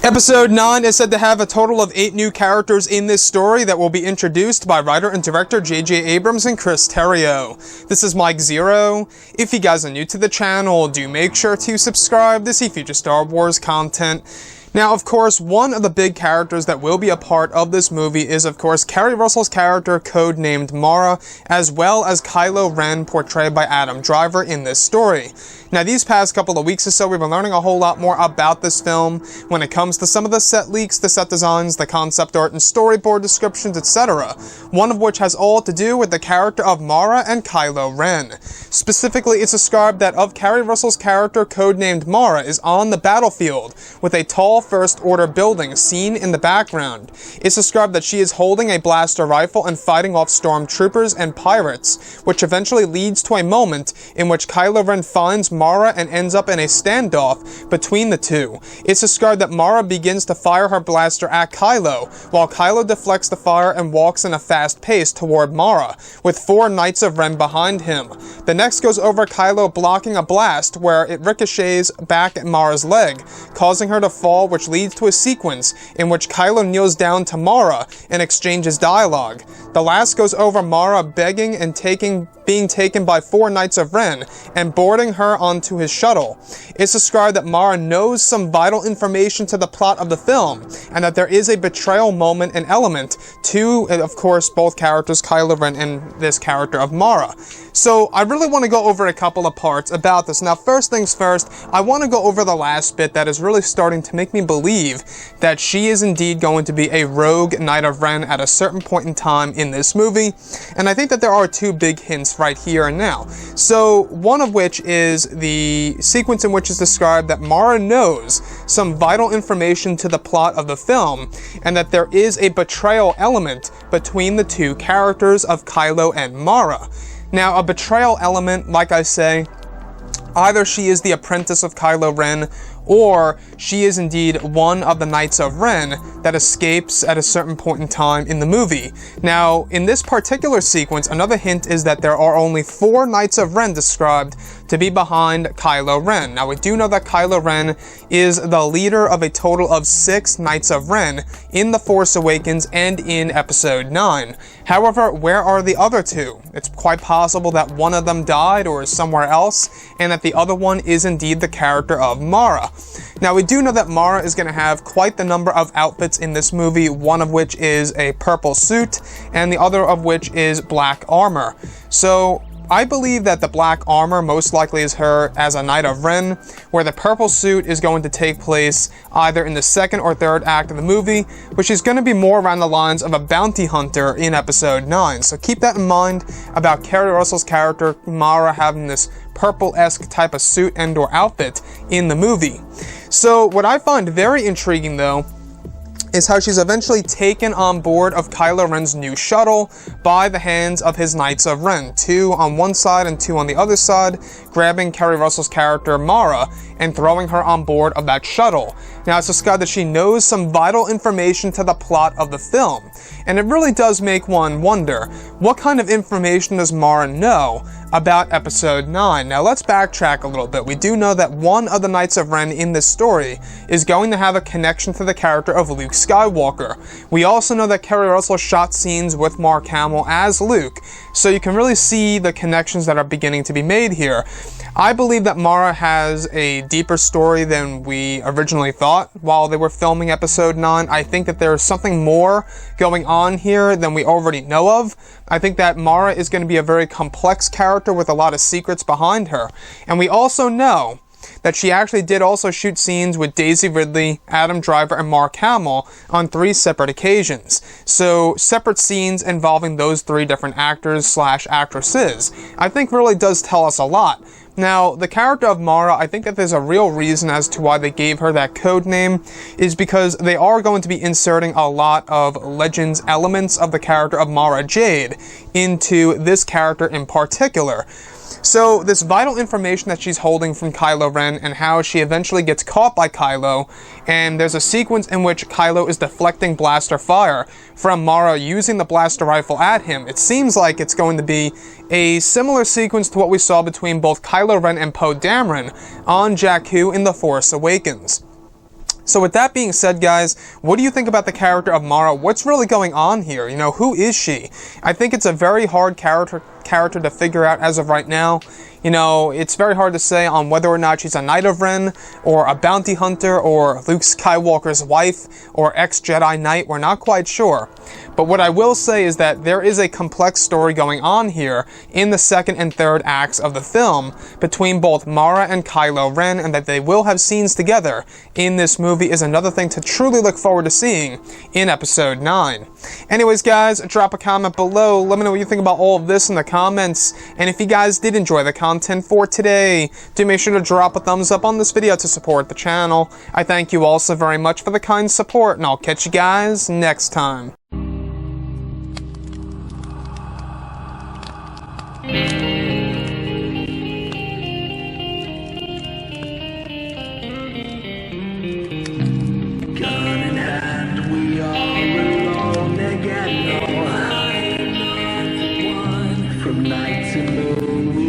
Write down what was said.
Episode 9 is said to have a total of 8 new characters in this story that will be introduced by writer and director J.J. Abrams and Chris Terrio. This is Mike Zero. If you guys are new to the channel, do make sure to subscribe to see future Star Wars content. Now, of course, one of the big characters that will be a part of this movie is, of course, Keri Russell's character, codenamed Mara, as well as Kylo Ren, portrayed by Adam Driver in this story. Now, these past couple of weeks or so, we've been learning a whole lot more about this film when it comes to some of the set leaks, the set designs, the concept art, and storyboard descriptions, etc. One of which has all to do with the character of Mara and Kylo Ren. Specifically, it's described that of Keri Russell's character, codenamed Mara, is on the battlefield with a tall First Order building seen in the background. It's described that she is holding a blaster rifle and fighting off stormtroopers and pirates, which eventually leads to a moment in which Kylo Ren finds Mara and ends up in a standoff between the two. It's described that Mara begins to fire her blaster at Kylo, while Kylo deflects the fire and walks in a fast pace toward Mara, with 4 Knights of Ren behind him. The next goes over Kylo blocking a blast where it ricochets back at Mara's leg, causing her to fall, which leads to a sequence in which Kylo kneels down to Mara and exchanges dialogue. The last goes over Mara begging and being taken by 4 Knights of Ren and boarding her onto his shuttle. It's described that Mara knows some vital information to the plot of the film, and that there is a betrayal moment and element to, of course, both characters, Kylo Ren and this character of Mara. So I really want to go over a couple of parts about this. Now, first things first, I want to go over the last bit that is really starting to make me believe that she is indeed going to be a rogue Knight of Ren at a certain point in time in this movie, and I think that there are 2 big hints right here and now. So, one of which is the sequence in which is described that Mara knows some vital information to the plot of the film, and that there is a betrayal element between the 2 characters of Kylo and Mara. Now, a betrayal element, like I say, either she is the apprentice of Kylo Ren, or she is indeed one of the Knights of Ren that escapes at a certain point in time in the movie. Now, in this particular sequence, another hint is that there are only 4 Knights of Ren described to be behind Kylo Ren. Now, we do know that Kylo Ren is the leader of a total of 6 Knights of Ren in The Force Awakens and in Episode 9. However, where are the other 2? It's quite possible that one of them died or is somewhere else, and that the other one is indeed the character of Mara. Now, we do know that Mara is going to have quite the number of outfits in this movie, one of which is a purple suit, and the other of which is black armor. So, I believe that the black armor most likely is her as a Knight of Ren, where the purple suit is going to take place either in the 2nd or 3rd act of the movie, which is going to be more around the lines of a bounty hunter in Episode 9. So keep that in mind about Keri Russell's character, Mara, having this purple-esque type of suit and/or outfit in the movie. So what I find very intriguing, though, is how she's eventually taken on board of Kylo Ren's new shuttle by the hands of his Knights of Ren, 2 on one side and 2 on the other side, grabbing Keri Russell's character Mara and throwing her on board of that shuttle. Now, it's described that she knows some vital information to the plot of the film, and it really does make one wonder, what kind of information does Mara know about Episode 9? Now, let's backtrack a little bit. We do know that one of the Knights of Ren in this story is going to have a connection to the character of Luke Skywalker. We also know that Keri Russell shot scenes with Mark Hamill as Luke, so you can really see the connections that are beginning to be made here. I believe that Mara has a deeper story than we originally thought while they were filming Episode 9. I think that there's something more going on here than we already know of. I think that Mara is going to be a very complex character with a lot of secrets behind her. And we also know that she actually did also shoot scenes with Daisy Ridley, Adam Driver, and Mark Hamill on 3 separate occasions. So, separate scenes involving those 3 different actors/actresses, I think really does tell us a lot. Now, the character of Mara, I think that there's a real reason as to why they gave her that code name, is because they are going to be inserting a lot of Legends elements of the character of Mara Jade into this character in particular. So, this vital information that she's holding from Kylo Ren and how she eventually gets caught by Kylo, and there's a sequence in which Kylo is deflecting blaster fire from Mara using the blaster rifle at him. It seems like it's going to be a similar sequence to what we saw between both Kylo Ren and Poe Dameron on Jakku in The Force Awakens. So with that being said, guys, what do you think about the character of Mara? What's really going on here? You know, who is she? I think it's a very hard character to figure out as of right now. You know, it's very hard to say on whether or not she's a Knight of Ren, or a bounty hunter, or Luke Skywalker's wife, or ex-Jedi Knight. We're not quite sure. But what I will say is that there is a complex story going on here in the second and third acts of the film between both Mara and Kylo Ren, and that they will have scenes together in this movie is another thing to truly look forward to seeing in Episode 9. Anyways, guys, drop a comment below. Let me know what you think about all of this in the comments. And if you guys did enjoy the content for today, do make sure to drop a thumbs up on this video to support the channel. I thank you all so very much for the kind support, and I'll catch you guys next time. From night to moon